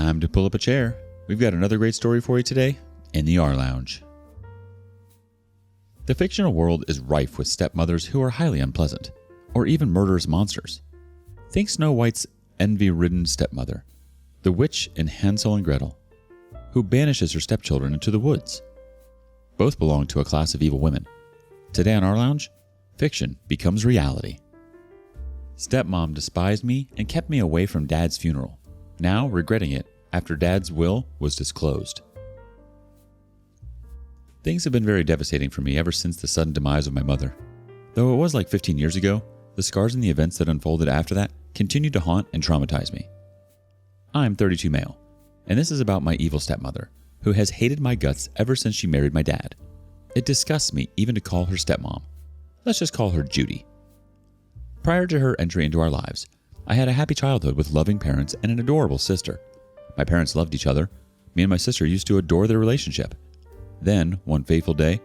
Time to pull up a chair. We've got another great story for you today in the rLounge. The fictional world is rife with stepmothers who are highly unpleasant, or even murderous monsters. Think Snow White's envy-ridden stepmother, the witch in Hansel and Gretel, who banishes her stepchildren into the woods. Both belong to a class of evil women. Today on rLounge, fiction becomes reality. Stepmom despised me and kept me away from Dad's funeral, now regretting it after Dad's will was disclosed. Things have been very devastating for me ever since the sudden demise of my mother. Though it was like 15 years ago, the scars and the events that unfolded after that continued to haunt and traumatize me. I'm 32 male, and this is about my evil stepmother, who has hated my guts ever since she married my dad. It disgusts me even to call her stepmom. Let's just call her Judy. Prior to her entry into our lives, I had a happy childhood with loving parents and an adorable sister. My parents loved each other. Me and my sister used to adore their relationship. Then, one fateful day,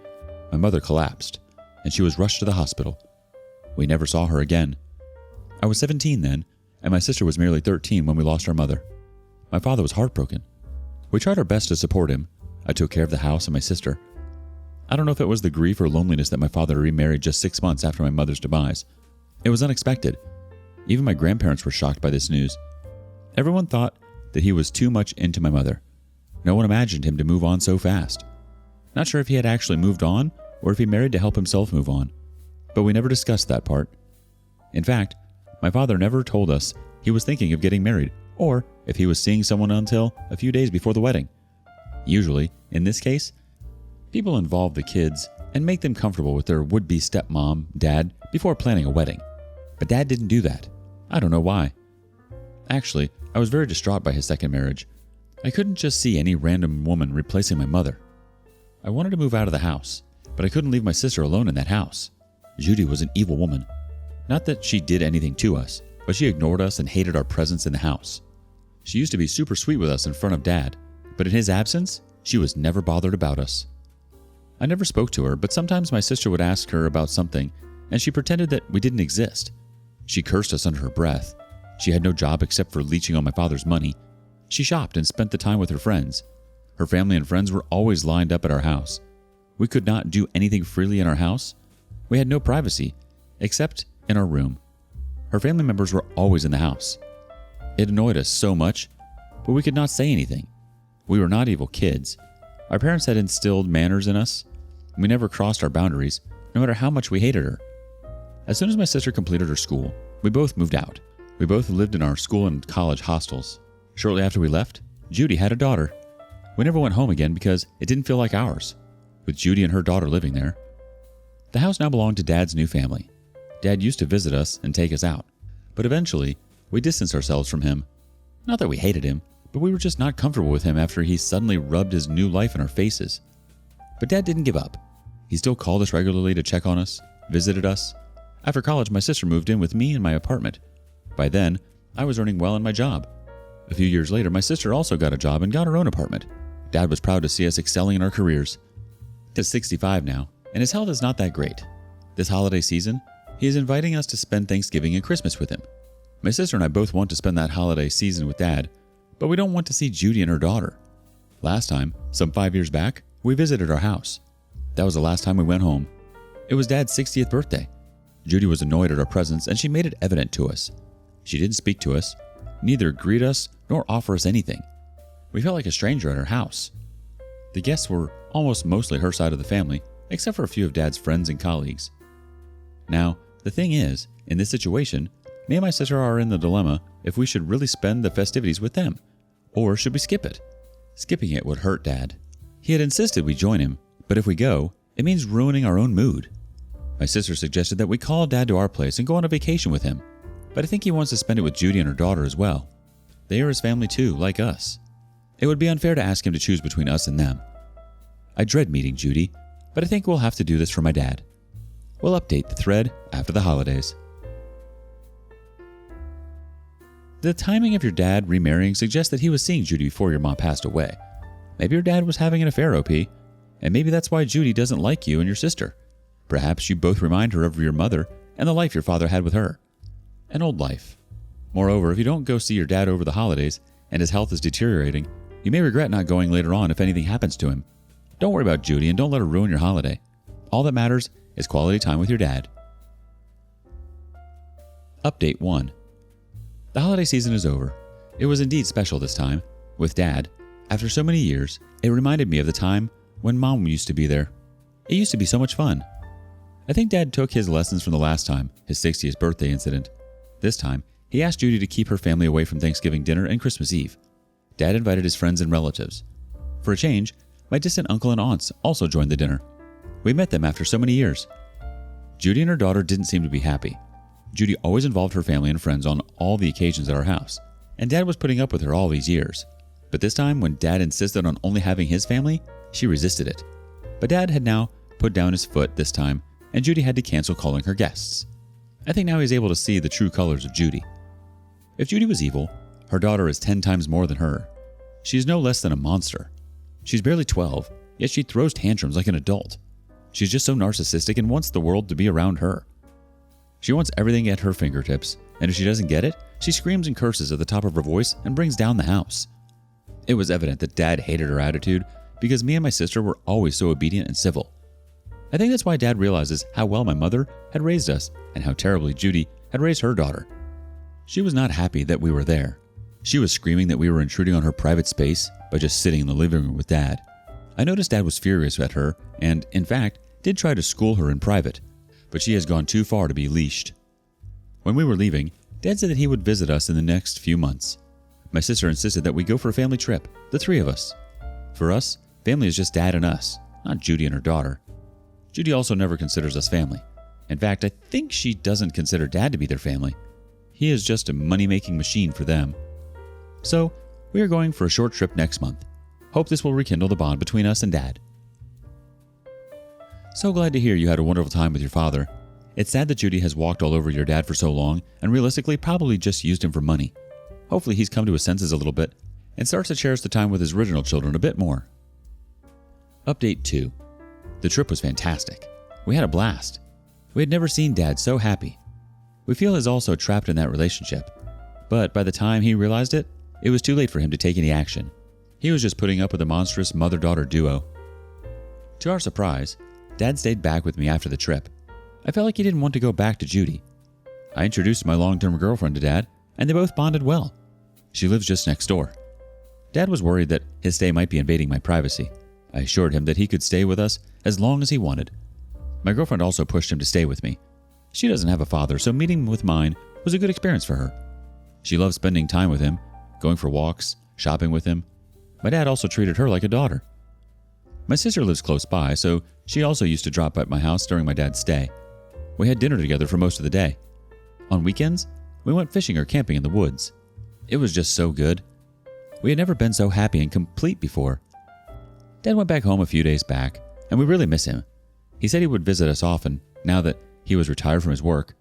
my mother collapsed, and she was rushed to the hospital. We never saw her again. I was 17 then, and my sister was merely 13 when we lost our mother. My father was heartbroken. We tried our best to support him. I took care of the house and my sister. I don't know if it was the grief or loneliness that my father remarried just 6 months after my mother's demise. It was unexpected. Even my grandparents were shocked by this news. Everyone thought that he was too much into my mother. No one imagined him to move on so fast. Not sure if he had actually moved on or if he married to help himself move on, but we never discussed that part. In fact, my father never told us he was thinking of getting married or if he was seeing someone until a few days before the wedding. Usually, in this case, people involve the kids and make them comfortable with their would-be stepmom, dad, before planning a wedding. But Dad didn't do that. I don't know why. Actually, I was very distraught by his second marriage. I couldn't just see any random woman replacing my mother. I wanted to move out of the house, but I couldn't leave my sister alone in that house. Judy was an evil woman. Not that she did anything to us, but she ignored us and hated our presence in the house. She used to be super sweet with us in front of Dad, but in his absence, she was never bothered about us. I never spoke to her, but sometimes my sister would ask her about something, and she pretended that we didn't exist. She cursed us under her breath. She had no job except for leeching on my father's money. She shopped and spent the time with her friends. Her family and friends were always lined up at our house. We could not do anything freely in our house. We had no privacy, except in our room. Her family members were always in the house. It annoyed us so much, but we could not say anything. We were not evil kids. Our parents had instilled manners in us. We never crossed our boundaries, no matter how much we hated her. As soon as my sister completed her school, we both moved out. We both lived in our school and college hostels. Shortly after we left, Judy had a daughter. We never went home again because it didn't feel like ours, with Judy and her daughter living there. The house now belonged to Dad's new family. Dad used to visit us and take us out, but eventually, we distanced ourselves from him. Not that we hated him, but we were just not comfortable with him after he suddenly rubbed his new life in our faces. But Dad didn't give up. He still called us regularly to check on us, visited us. After college, my sister moved in with me in my apartment. By then, I was earning well in my job. A few years later, my sister also got a job and got her own apartment. Dad was proud to see us excelling in our careers. He's 65 now, and his health is not that great. This holiday season, he is inviting us to spend Thanksgiving and Christmas with him. My sister and I both want to spend that holiday season with Dad, but we don't want to see Judy and her daughter. Last time, some 5 years back, we visited our house. That was the last time we went home. It was Dad's 60th birthday. Judy was annoyed at our presence, and she made it evident to us. She didn't speak to us, neither greet us nor offer us anything. We felt like a stranger at her house. The guests were almost mostly her side of the family, except for a few of Dad's friends and colleagues. Now, the thing is, in this situation, me and my sister are in the dilemma if we should really spend the festivities with them, or should we skip it? Skipping it would hurt Dad. He had insisted we join him, but if we go, it means ruining our own mood. My sister suggested that we call Dad to our place and go on a vacation with him, but I think he wants to spend it with Judy and her daughter as well. They are his family too, like us. It would be unfair to ask him to choose between us and them. I dread meeting Judy, but I think we'll have to do this for my dad. We'll update the thread after the holidays. The timing of your dad remarrying suggests that he was seeing Judy before your mom passed away. Maybe your dad was having an affair, OP, and maybe that's why Judy doesn't like you and your sister. Perhaps you both remind her of your mother and the life your father had with her. An old life. Moreover, if you don't go see your dad over the holidays, and his health is deteriorating, you may regret not going later on if anything happens to him. Don't worry about Judy and don't let her ruin your holiday. All that matters is quality time with your dad. Update 1. The holiday season is over. It was indeed special this time, with Dad. After so many years, it reminded me of the time when Mom used to be there. It used to be so much fun. I think Dad took his lessons from the last time, his 60th birthday incident. This time, he asked Judy to keep her family away from Thanksgiving dinner and Christmas Eve. Dad invited his friends and relatives. For a change, my distant uncle and aunts also joined the dinner. We met them after so many years. Judy and her daughter didn't seem to be happy. Judy always involved her family and friends on all the occasions at our house, and Dad was putting up with her all these years. But this time, when Dad insisted on only having his family, she resisted it. But Dad had now put down his foot this time, and Judy had to cancel calling her guests. I think now he's able to see the true colors of Judy. If Judy was evil, her daughter is 10 times more than her. She is no less than a monster. She's barely 12, yet she throws tantrums like an adult. She's just so narcissistic and wants the world to be around her. She wants everything at her fingertips, and if she doesn't get it, she screams and curses at the top of her voice and brings down the house. It was evident that Dad hated her attitude because me and my sister were always so obedient and civil. I think that's why Dad realizes how well my mother had raised us and how terribly Judy had raised her daughter. She was not happy that we were there. She was screaming that we were intruding on her private space by just sitting in the living room with Dad. I noticed Dad was furious at her and, in fact, did try to school her in private, but she has gone too far to be leashed. When we were leaving, Dad said that he would visit us in the next few months. My sister insisted that we go for a family trip, the 3 of us. For us, family is just Dad and us, not Judy and her daughter. Judy also never considers us family. In fact, I think she doesn't consider Dad to be their family. He is just a money-making machine for them. So, we are going for a short trip next month. Hope this will rekindle the bond between us and Dad. So glad to hear you had a wonderful time with your father. It's sad that Judy has walked all over your dad for so long and realistically probably just used him for money. Hopefully he's come to his senses a little bit and starts to cherish the time with his original children a bit more. Update 2. The trip was fantastic. We had a blast. We had never seen Dad so happy. We feel he's also trapped in that relationship. But by the time he realized it, it was too late for him to take any action. He was just putting up with a monstrous mother-daughter duo. To our surprise, Dad stayed back with me after the trip. I felt like he didn't want to go back to Judy. I introduced my long-term girlfriend to Dad, and they both bonded well. She lives just next door. Dad was worried that his stay might be invading my privacy. I assured him that he could stay with us as long as he wanted. My girlfriend also pushed him to stay with me. She doesn't have a father, so meeting with mine was a good experience for her. She loves spending time with him, going for walks, shopping with him. My dad also treated her like a daughter. My sister lives close by, so she also used to drop by my house during my dad's stay. We had dinner together for most of the day. On weekends, we went fishing or camping in the woods. It was just so good. We had never been so happy and complete before. Dad went back home a few days back, and we really miss him. He said he would visit us often, now that he was retired from his work.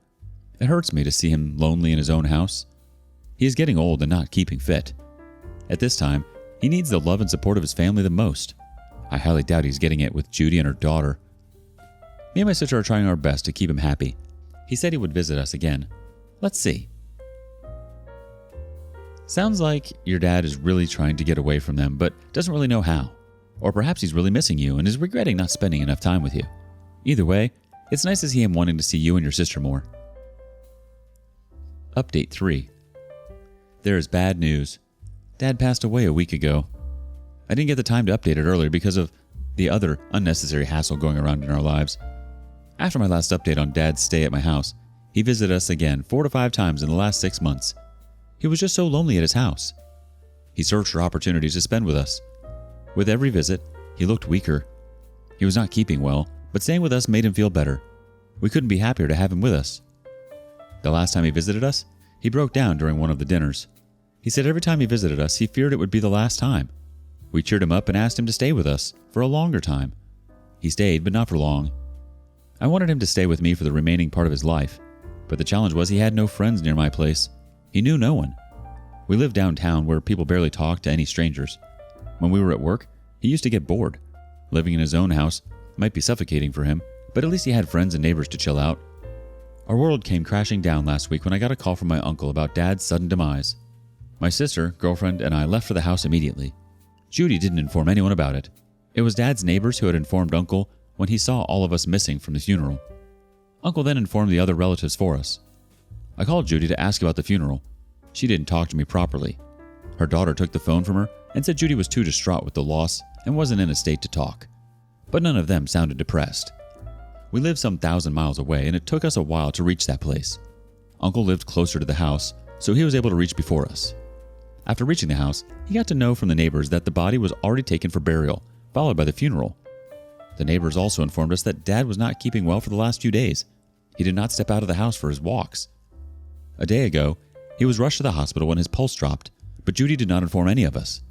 It hurts me to see him lonely in his own house. He is getting old and not keeping fit. At this time, he needs the love and support of his family the most. I highly doubt he's getting it with Judy and her daughter. Me and my sister are trying our best to keep him happy. He said he would visit us again. Let's see. Sounds like your dad is really trying to get away from them, but doesn't really know how. Or perhaps he's really missing you and is regretting not spending enough time with you. Either way, it's nice to see him wanting to see you and your sister more. Update 3. There is bad news. Dad passed away a week ago. I didn't get the time to update it earlier because of the other unnecessary hassle going around in our lives. After my last update on Dad's stay at my house, he visited us again 4 to 5 times in the last 6 months. He was just so lonely at his house. He searched for opportunities to spend with us. With every visit, he looked weaker. He was not keeping well, but staying with us made him feel better. We couldn't be happier to have him with us. The last time he visited us, he broke down during one of the dinners. He said every time he visited us, he feared it would be the last time. We cheered him up and asked him to stay with us for a longer time. He stayed, but not for long. I wanted him to stay with me for the remaining part of his life, but the challenge was he had no friends near my place. He knew no one. We lived downtown where people barely talked to any strangers. When we were at work, he used to get bored. Living in his own house might be suffocating for him, but at least he had friends and neighbors to chill out. Our world came crashing down last week when I got a call from my uncle about Dad's sudden demise. My sister, girlfriend, and I left for the house immediately. Judy didn't inform anyone about it. It was Dad's neighbors who had informed Uncle when he saw all of us missing from the funeral. Uncle then informed the other relatives for us. I called Judy to ask about the funeral. She didn't talk to me properly. Her daughter took the phone from her and said Judy was too distraught with the loss and wasn't in a state to talk. But none of them sounded depressed. We lived some 1,000 miles away, and it took us a while to reach that place. Uncle lived closer to the house, so he was able to reach before us. After reaching the house, he got to know from the neighbors that the body was already taken for burial, followed by the funeral. The neighbors also informed us that Dad was not keeping well for the last few days. He did not step out of the house for his walks. A day ago, he was rushed to the hospital when his pulse dropped, but Judy did not inform any of us.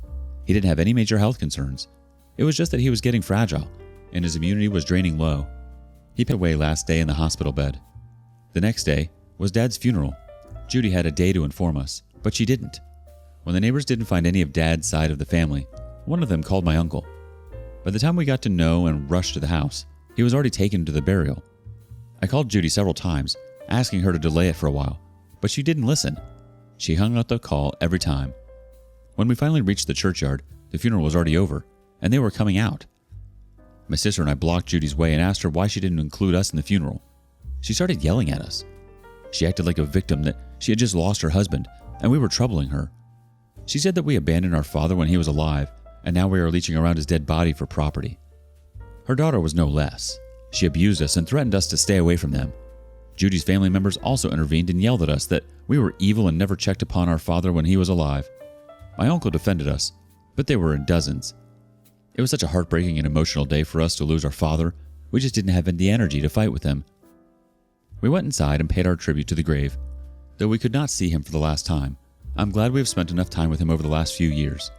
He didn't have any major health concerns. It was just that he was getting fragile, and his immunity was draining low. He passed away last day in the hospital bed. The next day was Dad's funeral. Judy had a day to inform us, but she didn't. When the neighbors didn't find any of Dad's side of the family, one of them called my uncle. By the time we got to know and rushed to the house, he was already taken to the burial. I called Judy several times, asking her to delay it for a while, but she didn't listen. She hung up the call every time. When we finally reached the churchyard, the funeral was already over, and they were coming out. My sister and I blocked Judy's way and asked her why she didn't include us in the funeral. She started yelling at us. She acted like a victim that she had just lost her husband, and we were troubling her. She said that we abandoned our father when he was alive, and now we are leeching around his dead body for property. Her daughter was no less. She abused us and threatened us to stay away from them. Judy's family members also intervened and yelled at us that we were evil and never checked upon our father when he was alive. My uncle defended us, but they were in dozens. It was such a heartbreaking and emotional day for us to lose our father. We just didn't have the energy to fight with him. We went inside and paid our tribute to the grave. Though we could not see him for the last time, I'm glad we have spent enough time with him over the last few years.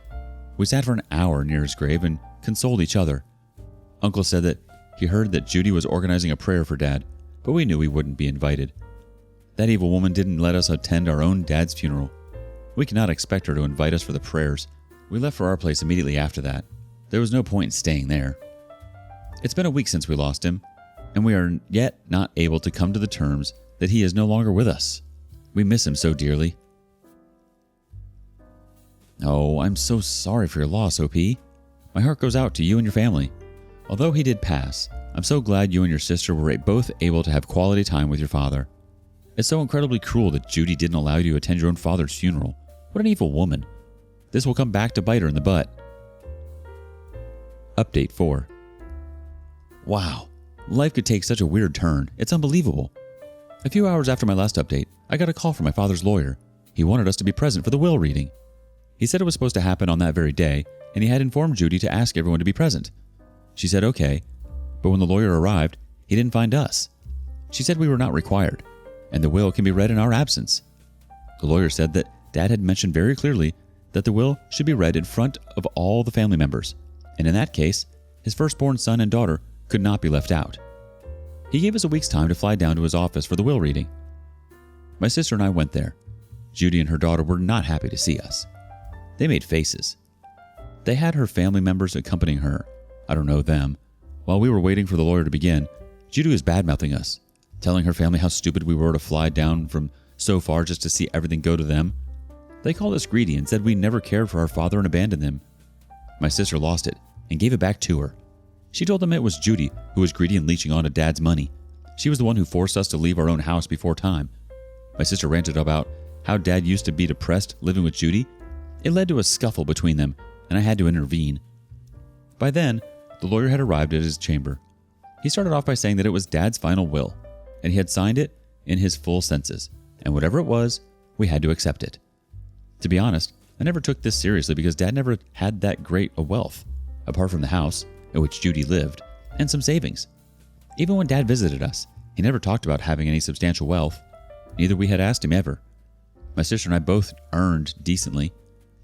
We sat for an hour near his grave and consoled each other. Uncle said that he heard that Judy was organizing a prayer for Dad, but we knew we wouldn't be invited. That evil woman didn't let us attend our own dad's funeral. We could not expect her to invite us for the prayers. We left for our place immediately after that. There was no point in staying there. It's been a week since we lost him, and we are yet not able to come to the terms that he is no longer with us. We miss him so dearly. Oh, I'm so sorry for your loss, OP. My heart goes out to you and your family. Although he did pass, I'm so glad you and your sister were both able to have quality time with your father. It's so incredibly cruel that Judy didn't allow you to attend your own father's funeral. What an evil woman. This will come back to bite her in the butt. Update 4. Wow, life could take such a weird turn. It's unbelievable. A few hours after my last update, I got a call from my father's lawyer. He wanted us to be present for the will reading. He said it was supposed to happen on that very day, and he had informed Judy to ask everyone to be present. She said okay, but when the lawyer arrived, he didn't find us. She said we were not required, and the will can be read in our absence. The lawyer said that Dad had mentioned very clearly that the will should be read in front of all the family members, and in that case, his firstborn son and daughter could not be left out. He gave us a week's time to fly down to his office for the will reading. My sister and I went there. Judy and her daughter were not happy to see us. They made faces. They had her family members accompanying her. I don't know them. While we were waiting for the lawyer to begin, Judy was badmouthing us, telling her family how stupid we were to fly down from so far just to see everything go to them. They called us greedy and said we never cared for our father and abandoned him. My sister lost it and gave it back to her. She told them it was Judy who was greedy and leeching onto Dad's money. She was the one who forced us to leave our own house before time. My sister ranted about how Dad used to be depressed living with Judy. It led to a scuffle between them, and I had to intervene. By then, the lawyer had arrived at his chamber. He started off by saying that it was Dad's final will, and he had signed it in his full senses, and whatever it was, we had to accept it. To be honest, I never took this seriously because Dad never had that great a wealth, apart from the house in which Judy lived, and some savings. Even when Dad visited us, he never talked about having any substantial wealth. Neither we had asked him ever. My sister and I both earned decently.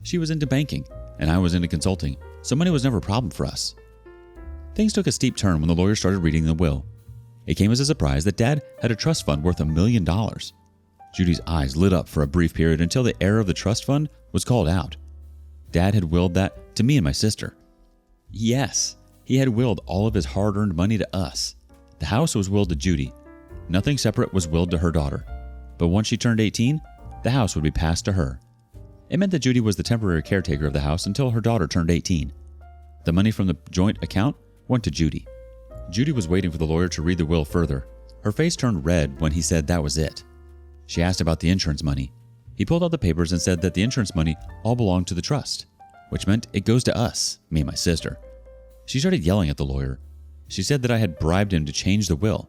She was into banking, and I was into consulting, so money was never a problem for us. Things took a steep turn when the lawyer started reading the will. It came as a surprise that Dad had a trust fund worth $1 million. Judy's eyes lit up for a brief period until the heir of the trust fund was called out. Dad had willed that to me and my sister. Yes, he had willed all of his hard-earned money to us. The house was willed to Judy. Nothing separate was willed to her daughter. But once she turned 18, the house would be passed to her. It meant that Judy was the temporary caretaker of the house until her daughter turned 18. The money from the joint account went to Judy. Judy was waiting for the lawyer to read the will further. Her face turned red when he said that was it. She asked about the insurance money. He pulled out the papers and said that the insurance money all belonged to the trust, which meant it goes to us, me and my sister. She started yelling at the lawyer. She said that I had bribed him to change the will.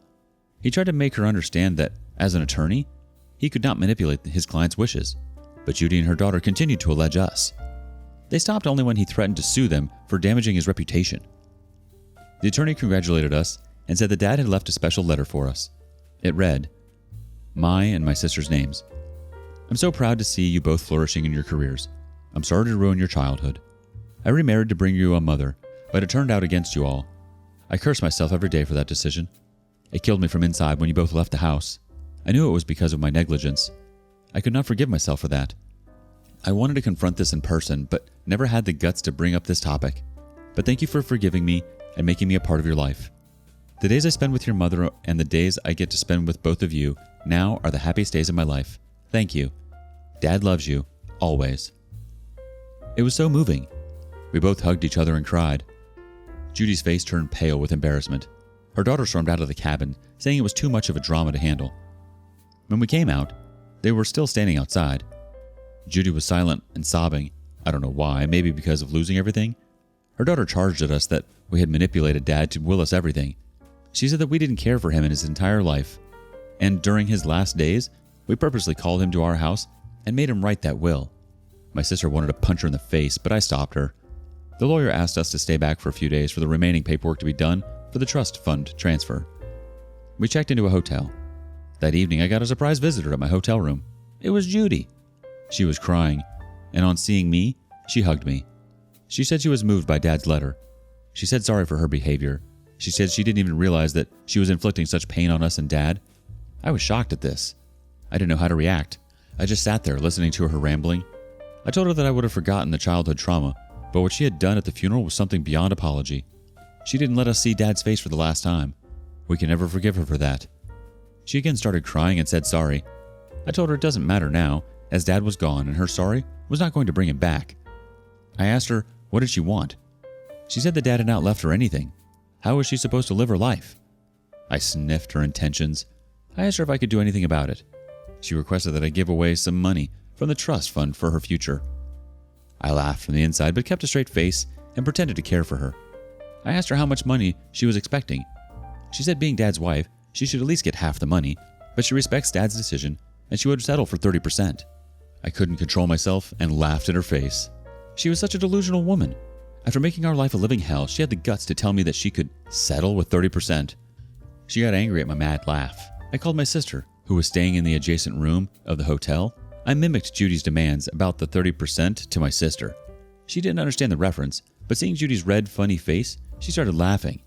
He tried to make her understand that, as an attorney, he could not manipulate his client's wishes, but Judy and her daughter continued to allege us. They stopped only when he threatened to sue them for damaging his reputation. The attorney congratulated us and said that Dad had left a special letter for us. It read, "My and my sister's names. I'm so proud to see you both flourishing in your careers. I'm sorry to ruin your childhood. I remarried to bring you a mother, but it turned out against you all. I curse myself every day for that decision. It killed me from inside when you both left the house. I knew it was because of my negligence. I could not forgive myself for that. I wanted to confront this in person, but never had the guts to bring up this topic. But thank you for forgiving me and making me a part of your life. The days I spend with your mother and the days I get to spend with both of you now are the happiest days of my life. Thank you. Dad loves you, always." It was so moving. We both hugged each other and cried. Judy's face turned pale with embarrassment. Her daughter stormed out of the cabin, saying it was too much of a drama to handle. When we came out, they were still standing outside. Judy was silent and sobbing. I don't know why, maybe because of losing everything. Her daughter charged at us that we had manipulated Dad to will us everything. She said that we didn't care for him in his entire life, and during his last days, we purposely called him to our house and made him write that will. My sister wanted to punch her in the face, but I stopped her. The lawyer asked us to stay back for a few days for the remaining paperwork to be done for the trust fund transfer. We checked into a hotel. That evening, I got a surprise visitor at my hotel room. It was Judy. She was crying, and on seeing me, she hugged me. She said she was moved by Dad's letter. She said sorry for her behavior. She said she didn't even realize that she was inflicting such pain on us and Dad. I was shocked at this. I didn't know how to react. I just sat there listening to her rambling. I told her that I would have forgotten the childhood trauma, but what she had done at the funeral was something beyond apology. She didn't let us see Dad's face for the last time. We can never forgive her for that. She again started crying and said sorry. I told her it doesn't matter now, as Dad was gone and her sorry was not going to bring him back. I asked her, what did she want? She said that Dad had not left her anything. How was she supposed to live her life? I sniffed her intentions. I asked her if I could do anything about it. She requested that I give away some money from the trust fund for her future. I laughed from the inside but kept a straight face and pretended to care for her. I asked her how much money she was expecting. She said being Dad's wife, she should at least get half the money, but she respects Dad's decision and she would settle for 30%. I couldn't control myself and laughed in her face. She was such a delusional woman. After making our life a living hell, she had the guts to tell me that she could settle with 30%. She got angry at my mad laugh. I called my sister, who was staying in the adjacent room of the hotel. I mimicked Judy's demands about the 30% to my sister. She didn't understand the reference, but seeing Judy's red, funny face, she started laughing.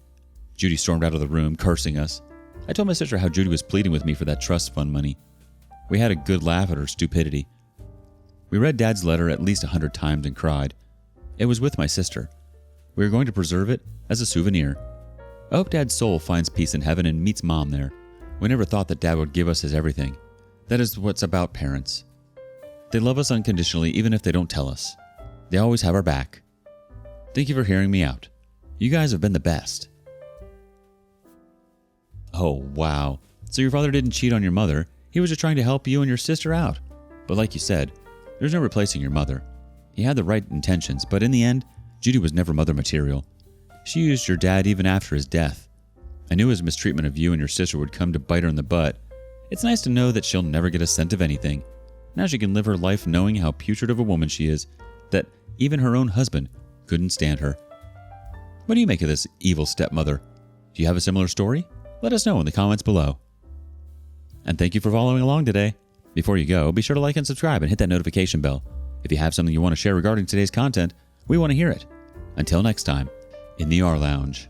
Judy stormed out of the room, cursing us. I told my sister how Judy was pleading with me for that trust fund money. We had a good laugh at her stupidity. We read Dad's letter at least 100 times and cried. It was with my sister. We were going to preserve it as a souvenir. I hope Dad's soul finds peace in heaven and meets Mom there. We never thought that Dad would give us his everything. That is what's about parents. They love us unconditionally even if they don't tell us. They always have our back. Thank you for hearing me out. You guys have been the best. Oh, wow. So your father didn't cheat on your mother. He was just trying to help you and your sister out. But like you said, there's no replacing your mother. He had the right intentions, but in the end, Judy was never mother material. She used your dad even after his death. I knew his mistreatment of you and your sister would come to bite her in the butt. It's nice to know that she'll never get a cent of anything. Now she can live her life knowing how putrid of a woman she is, that even her own husband couldn't stand her. What do you make of this evil stepmother? Do you have a similar story? Let us know in the comments below. And thank you for following along today. Before you go, be sure to like and subscribe and hit that notification bell. If you have something you want to share regarding today's content, we want to hear it. Until next time, in the rLounge.